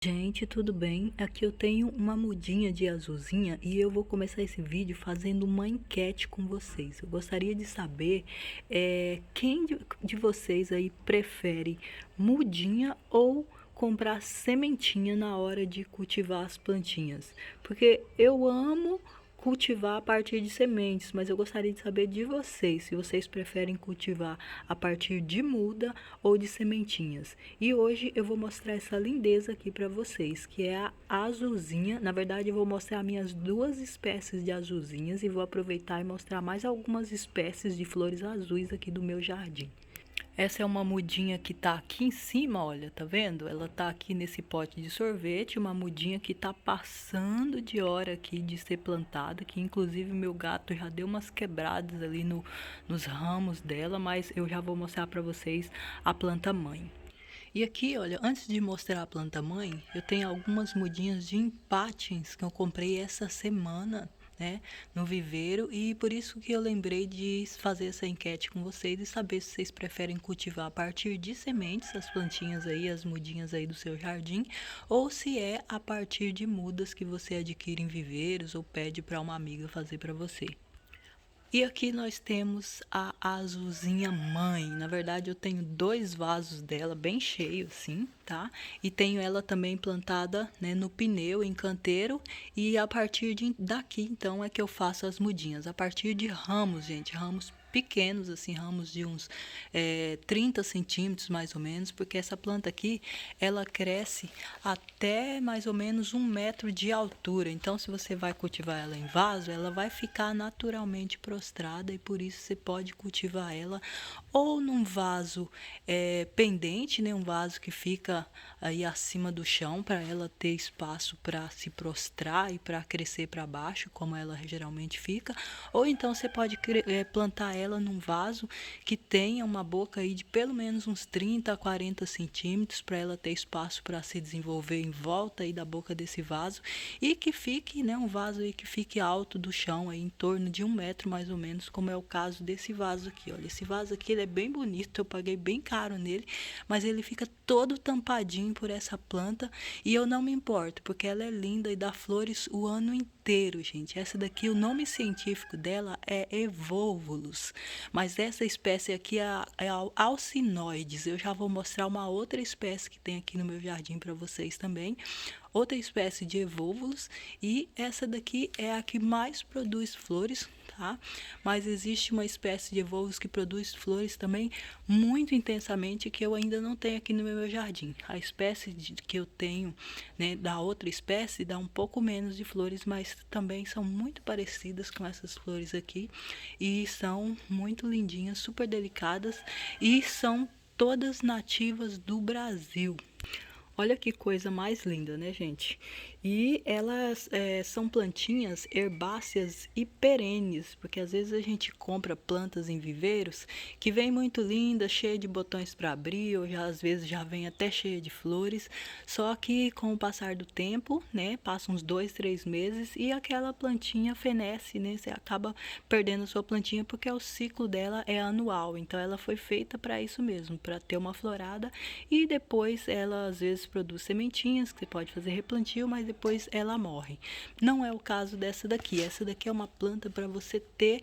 Gente, tudo bem? Aqui eu tenho uma mudinha de azulzinha e eu vou começar esse vídeo fazendo uma enquete com vocês. Eu gostaria de saber quem de vocês aí prefere mudinha ou comprar sementinha na hora de cultivar as plantinhas. Porque eu amo cultivar a partir de sementes, mas eu gostaria de saber de vocês, se vocês preferem cultivar a partir de muda ou de sementinhas. E hoje eu vou mostrar essa lindeza aqui para vocês, que é a azulzinha. Na verdade, eu vou mostrar minhas duas espécies de azulzinhas e vou aproveitar e mostrar mais algumas espécies de flores azuis aqui do meu jardim. Essa é uma mudinha que tá aqui em cima, olha, tá vendo? Ela tá aqui nesse pote de sorvete, uma mudinha que tá passando de hora aqui de ser plantada, que inclusive meu gato já deu umas quebradas ali nos ramos dela, mas eu já vou mostrar para vocês a planta mãe. E aqui, olha, antes de mostrar a planta mãe, eu tenho algumas mudinhas de empatins que eu comprei essa semana, né, no viveiro, e por isso que eu lembrei de fazer essa enquete com vocês e saber se vocês preferem cultivar a partir de sementes, as plantinhas aí, as mudinhas aí do seu jardim, ou se é a partir de mudas que você adquire em viveiros ou pede para uma amiga fazer para você. E aqui nós temos a azulzinha mãe. Na verdade, eu tenho dois vasos dela bem cheios, assim, tá? E tenho ela também plantada, né, no pneu, em canteiro. E a partir daqui, então, é que eu faço as mudinhas. A partir de ramos, gente, ramos pequenos, assim, ramos de uns 30 centímetros mais ou menos, porque essa planta aqui, ela cresce até mais ou menos 1 metro de altura. Então, se você vai cultivar ela em vaso, ela vai ficar naturalmente prostrada e por isso você pode cultivar ela ou num vaso pendente, né, um vaso que fica aí acima do chão para ela ter espaço para se prostrar e para crescer para baixo, como ela geralmente fica, ou então você pode plantar ela num vaso que tenha uma boca aí de pelo menos uns 30 a 40 centímetros para ela ter espaço para se desenvolver em volta aí da boca desse vaso e que fique, né, um vaso aí que fique alto do chão aí em torno de 1 metro mais ou menos, como é o caso desse vaso aqui. Olha, esse vaso aqui ele é bem bonito, eu paguei bem caro nele, mas ele fica todo tampadinho por essa planta e eu não me importo porque ela é linda e dá flores o ano inteiro, gente. Essa daqui, o nome científico dela é Evolvulus, mas essa espécie aqui é a alcinoides. Eu já vou mostrar uma outra espécie que tem aqui no meu jardim para vocês também. Outra espécie de Evolvulus e essa daqui é a que mais produz flores, tá? Mas existe uma espécie de Evolvulus que produz flores também muito intensamente que eu ainda não tenho aqui no meu jardim. A espécie que eu tenho, né, da outra espécie dá um pouco menos de flores, mas também são muito parecidas com essas flores aqui e são muito lindinhas, super delicadas e são todas nativas do Brasil. Olha que coisa mais linda, né, gente? E elas são plantinhas herbáceas e perenes, porque às vezes a gente compra plantas em viveiros que vem muito linda, cheia de botões para abrir, ou já às vezes já vem até cheia de flores. Só que com o passar do tempo, né, passa uns 2, 3 meses e aquela plantinha fenece, né? Você acaba perdendo a sua plantinha porque o ciclo dela é anual. Então ela foi feita para isso mesmo, para ter uma florada e depois ela às vezes produz sementinhas que você pode fazer replantio, mas depois ela morre. Não é o caso dessa daqui. Essa daqui é uma planta para você ter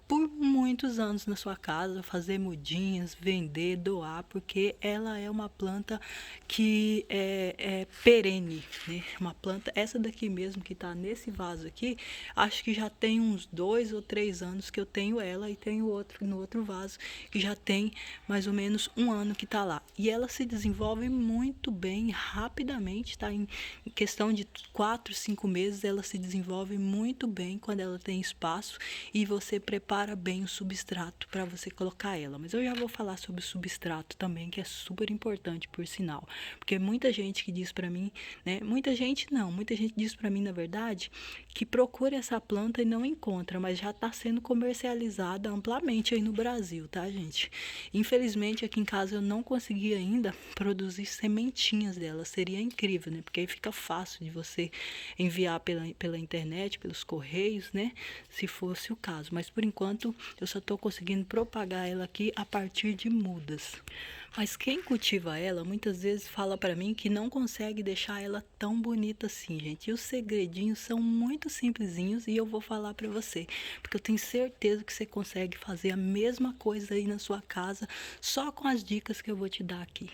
por muitos anos na sua casa, fazer mudinhas, vender, doar, porque ela é uma planta que é perene, né? Uma planta, essa daqui mesmo que está nesse vaso aqui, acho que já tem uns 2 ou 3 anos que eu tenho ela e tenho outro no outro vaso que já tem mais ou menos 1 ano que está lá. E ela se desenvolve muito bem, rapidamente, tá? Em questão de 4, 5 meses ela se desenvolve muito bem quando ela tem espaço e você prepara bem o substrato para você colocar ela. Mas eu já vou falar sobre o substrato também, que é super importante, por sinal. Porque muita gente que diz para mim, né? Muita gente diz para mim, na verdade, que procura essa planta e não encontra, mas já está sendo comercializada amplamente aí no Brasil, tá, gente? Infelizmente, aqui em casa eu não consegui ainda produzir sementinhas dela. Seria incrível, né? Porque aí fica fácil de você enviar pela internet, pelos correios, né? Se fosse o caso. Mas por enquanto enquanto eu só estou conseguindo propagar ela aqui a partir de mudas. Mas quem cultiva ela muitas vezes fala para mim que não consegue deixar ela tão bonita assim, gente. E os segredinhos são muito simplesinhos e eu vou falar para você, porque eu tenho certeza que você consegue fazer a mesma coisa aí na sua casa só com as dicas que eu vou te dar aqui.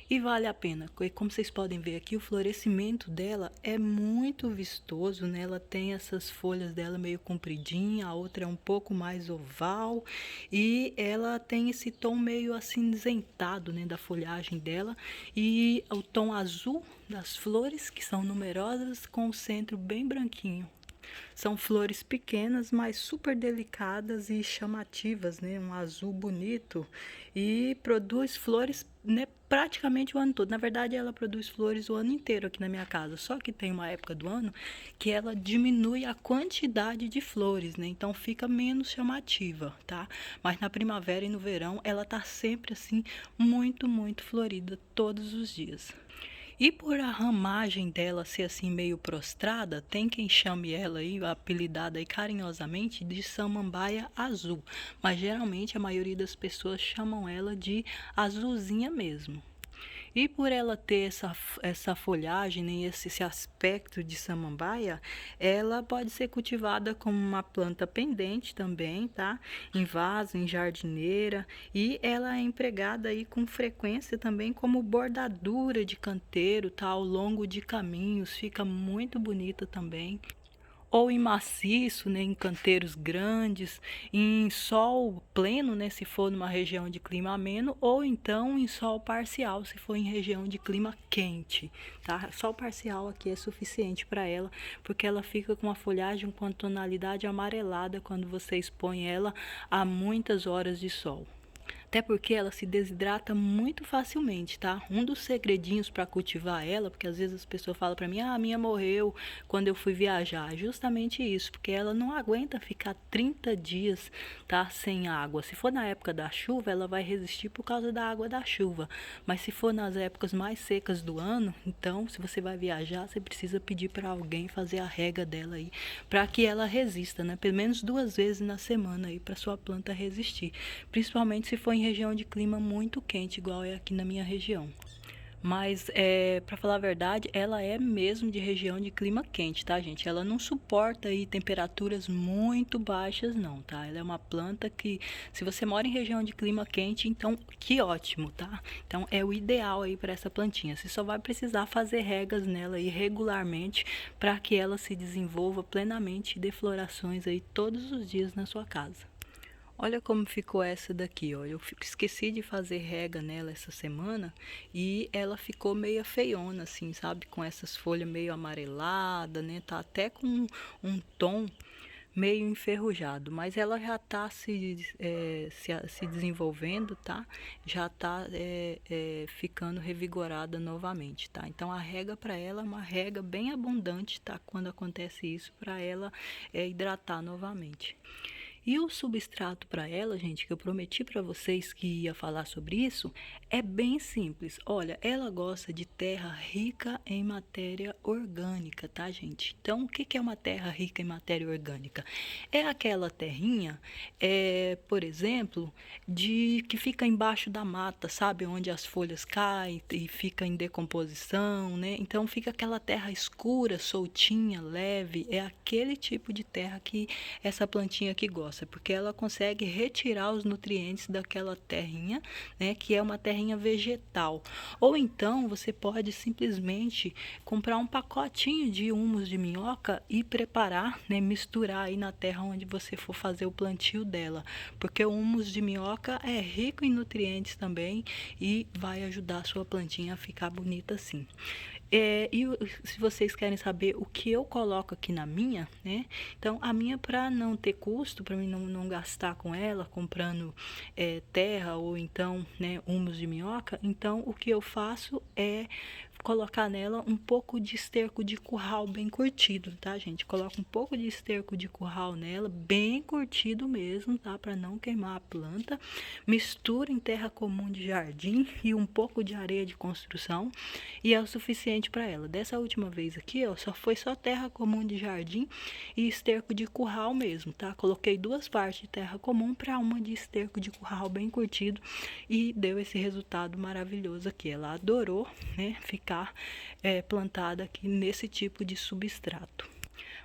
E vale a pena, porque como vocês podem ver aqui, o florescimento dela é muito vistoso, né? Ela tem essas folhas dela meio compridinha, a outra é um pouco mais oval e ela tem esse tom meio acinzentado, né, da folhagem dela, e o tom azul das flores, que são numerosas, com o centro bem branquinho. São flores pequenas, mas super delicadas e chamativas, né? Um azul bonito e produz flores, né, praticamente o ano todo. Na verdade, ela produz flores o ano inteiro aqui na minha casa. Só que tem uma época do ano que ela diminui a quantidade de flores, né? Então fica menos chamativa, tá? Mas na primavera e no verão ela tá sempre assim muito, muito florida todos os dias. E por a ramagem dela ser assim meio prostrada, tem quem chame ela aí, apelidada aí carinhosamente de samambaia azul. Mas geralmente a maioria das pessoas chamam ela de azulzinha mesmo. E por ela ter essa folhagem, né, esse aspecto de samambaia, ela pode ser cultivada como uma planta pendente também, tá? Em vaso, em jardineira, e ela é empregada aí com frequência também como bordadura de canteiro, tá? Ao longo de caminhos, fica muito bonita também, ou em maciço, né, em canteiros grandes, em sol pleno, né, se for numa região de clima ameno, ou então em sol parcial, se for em região de clima quente, tá? Sol parcial aqui é suficiente para ela, porque ela fica com uma folhagem com tonalidade amarelada quando você expõe ela a muitas horas de sol. Até porque ela se desidrata muito facilmente, tá? Um dos segredinhos para cultivar ela, porque às vezes as pessoas falam para mim, ah, a minha morreu quando eu fui viajar. É justamente isso, porque ela não aguenta ficar 30 dias, tá, sem água. Se for na época da chuva, ela vai resistir por causa da água da chuva. Mas se for nas épocas mais secas do ano, então, se você vai viajar, você precisa pedir para alguém fazer a rega dela aí, para que ela resista, né? Pelo menos 2 vezes na semana aí, para sua planta resistir. Principalmente se for em região de clima muito quente, igual é aqui na minha região. Mas, para falar a verdade, ela é mesmo de região de clima quente, tá, gente? Ela não suporta aí temperaturas muito baixas, não, tá? Ela é uma planta que, se você mora em região de clima quente, então que ótimo, tá? Então é o ideal aí para essa plantinha. Você só vai precisar fazer regas nela aí regularmente para que ela se desenvolva plenamente e dê florações aí todos os dias na sua casa. Olha como ficou essa daqui, ó. Eu esqueci de fazer rega nela essa semana e ela ficou meio feiona, assim, sabe? Com essas folhas meio amareladas, né? Tá até com um tom meio enferrujado, mas ela já tá se desenvolvendo, tá? Já tá ficando revigorada novamente, tá? Então a rega para ela é uma rega bem abundante, tá? Quando acontece isso, para ela hidratar novamente. E o substrato para ela, gente, que eu prometi para vocês que ia falar sobre isso, é bem simples. Olha, ela gosta de terra rica em matéria orgânica, tá, gente? Então, o que é uma terra rica em matéria orgânica? É aquela terrinha, por exemplo, que fica embaixo da mata, sabe? Onde as folhas caem e fica em decomposição, né? Então, fica aquela terra escura, soltinha, leve. É aquele tipo de terra que essa plantinha aqui gosta, porque ela consegue retirar os nutrientes daquela terrinha, né, que é uma terrinha vegetal. Ou então você pode simplesmente comprar um pacotinho de humus de minhoca e preparar, né, misturar aí na terra onde você for fazer o plantio dela, porque o humus de minhoca é rico em nutrientes também e vai ajudar a sua plantinha a ficar bonita assim. Se vocês querem saber o que eu coloco aqui na minha, né? Então, a minha, para não ter custo, para mim não gastar com ela, comprando terra ou então, né, humus de minhoca, então o que eu faço é colocar nela um pouco de esterco de curral bem curtido, tá, gente? Coloca um pouco de esterco de curral nela, bem curtido mesmo, tá? Para não queimar a planta. Mistura em terra comum de jardim e um pouco de areia de construção e é o suficiente para ela. Dessa última vez aqui, ó, foi só terra comum de jardim e esterco de curral mesmo, tá? Coloquei 2 partes de terra comum para uma de esterco de curral bem curtido e deu esse resultado maravilhoso aqui. Ela adorou, né, ficar plantada aqui nesse tipo de substrato.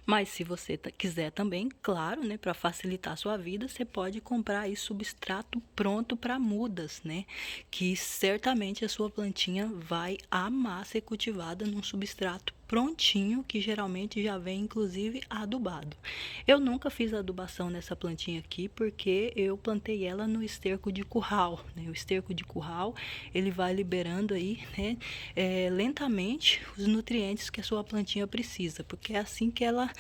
Mas se você quiser também, claro, né, para facilitar a sua vida, você pode comprar aí substrato pronto para mudas, né? Que certamente a sua plantinha vai amar ser cultivada num substrato prontinho, que geralmente já vem inclusive adubado. Eu nunca fiz adubação nessa plantinha aqui porque eu plantei ela no esterco de curral, né? O esterco de curral, ele vai liberando aí, né, lentamente os nutrientes que a sua plantinha precisa, porque é assim que ela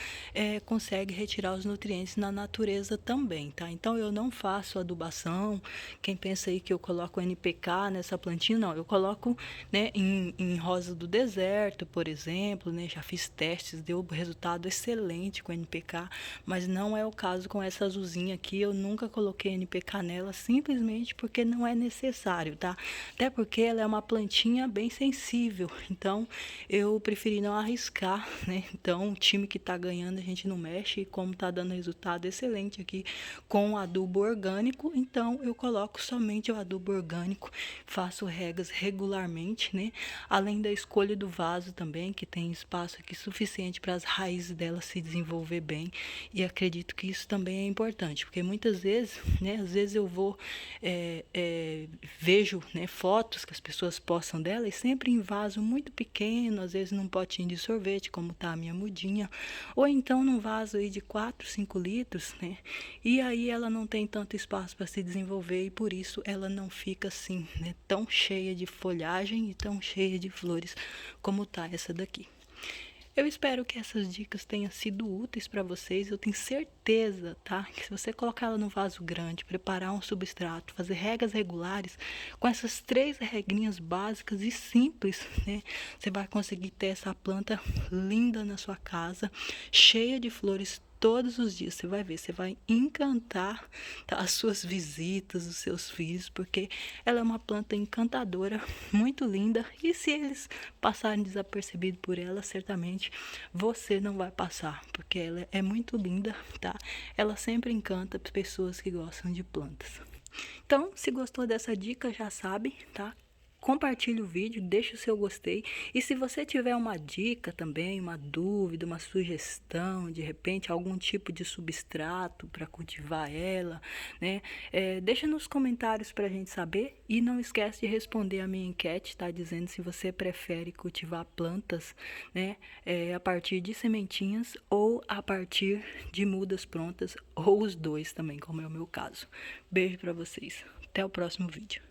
consegue retirar os nutrientes na natureza também, tá? Então eu não faço adubação. Quem pensa aí que eu coloco NPK nessa plantinha, não, eu coloco, né, em rosa do deserto, por exemplo, né? Já fiz testes, deu resultado excelente com NPK, mas não é o caso com essa azulzinha aqui. Eu nunca coloquei NPK nela, simplesmente porque não é necessário, tá? Até porque ela é uma plantinha bem sensível, então eu preferi não arriscar, né? Então o time que tá ganhando a gente não mexe, e como tá dando resultado excelente aqui com adubo orgânico, então eu coloco somente o adubo orgânico, faço regas regularmente, né? Além da escolha do vaso também, que tem espaço aqui suficiente para as raízes dela se desenvolver bem, e acredito que isso também é importante, porque muitas vezes, né, às vezes eu vou vejo, né, fotos que as pessoas postam dela e sempre em vaso muito pequeno, às vezes num potinho de sorvete, como tá a minha mudinha, ou então num vaso aí de 4, 5 litros, né? E aí ela não tem tanto espaço para se desenvolver e por isso ela não fica assim, né, tão cheia de folhagem e tão cheia de flores como tá essa daqui. Eu espero que essas dicas tenham sido úteis para vocês. Eu tenho certeza, tá? Que se você colocar ela no vaso grande, preparar um substrato, fazer regas regulares, com essas 3 regrinhas básicas e simples, né? Você vai conseguir ter essa planta linda na sua casa, cheia de flores todos os dias. Você vai ver, você vai encantar, tá, as suas visitas, os seus filhos, porque ela é uma planta encantadora, muito linda, e se eles passarem desapercebido por ela, certamente você não vai passar, porque ela é muito linda, tá? Ela sempre encanta pessoas que gostam de plantas. Então, se gostou dessa dica, já sabe, tá? Compartilhe o vídeo, deixe o seu gostei. E se você tiver uma dica também, uma dúvida, uma sugestão, de repente algum tipo de substrato para cultivar ela, né? Deixa nos comentários para a gente saber. E não esquece de responder a minha enquete, tá? Dizendo se você prefere cultivar plantas, né, a partir de sementinhas ou a partir de mudas prontas, ou os dois também, como é o meu caso. Beijo para vocês. Até o próximo vídeo.